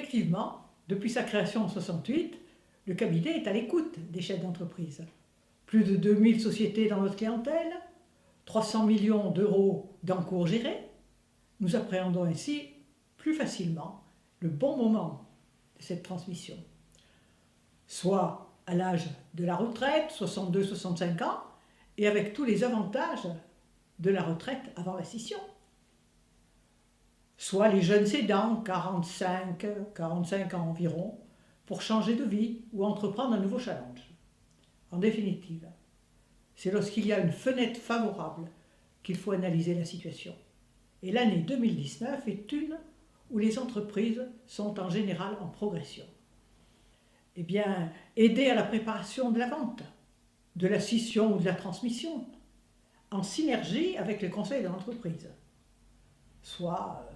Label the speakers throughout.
Speaker 1: Effectivement, depuis sa création en 1968, le cabinet est à l'écoute des chefs d'entreprise. Plus de 2000 sociétés dans notre clientèle, 300 millions d'euros d'encours gérés. Nous appréhendons ainsi plus facilement le bon moment de cette transmission. Soit à l'âge de la retraite, 62-65 ans, et avec tous les avantages de la retraite avant la scission. Soit les jeunes cédants, 45 ans environ, pour changer de vie ou entreprendre un nouveau challenge. En définitive, c'est lorsqu'il y a une fenêtre favorable qu'il faut analyser la situation. Et l'année 2019 est une où les entreprises sont en général en progression. Eh bien, aider à la préparation de la vente, de la scission ou de la transmission, en synergie avec les conseils de l'entreprise, soit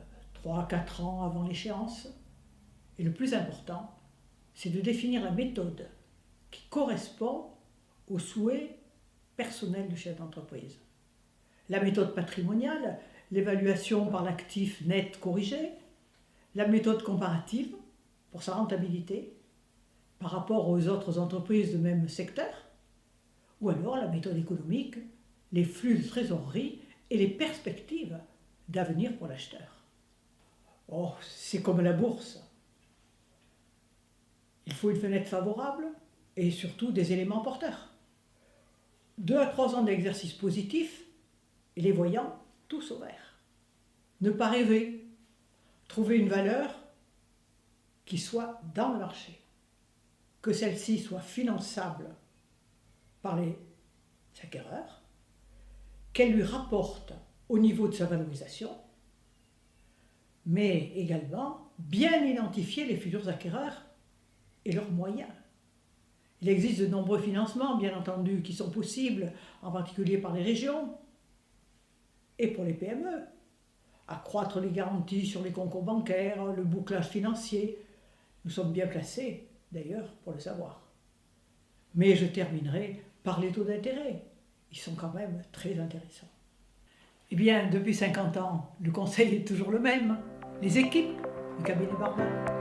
Speaker 1: 3 à 4 ans avant l'échéance. Et le plus important, c'est de définir la méthode qui correspond aux souhaits personnels du chef d'entreprise. La méthode patrimoniale, l'évaluation par l'actif net corrigé, la méthode comparative pour sa rentabilité par rapport aux autres entreprises de même secteur, ou alors la méthode économique, les flux de trésorerie et les perspectives d'avenir pour l'acheteur. Oh, c'est comme la bourse. Il faut une fenêtre favorable et surtout des éléments porteurs. 2 à 3 ans d'exercice positif et les voyants tous au vert. Ne pas rêver, trouver une valeur qui soit dans le marché, que celle-ci soit finançable par les acquéreurs, qu'elle lui rapporte au niveau de sa valorisation, mais également bien identifier les futurs acquéreurs et leurs moyens. Il existe de nombreux financements, bien entendu, qui sont possibles, en particulier par les régions et pour les PME. Accroître les garanties sur les concours bancaires, le bouclage financier. Nous sommes bien placés, d'ailleurs, pour le savoir. Mais je terminerai par les taux d'intérêt. Ils sont quand même très intéressants. Eh bien, depuis 50 ans, le conseil est toujours le même. Les équipes du cabinet Barbin.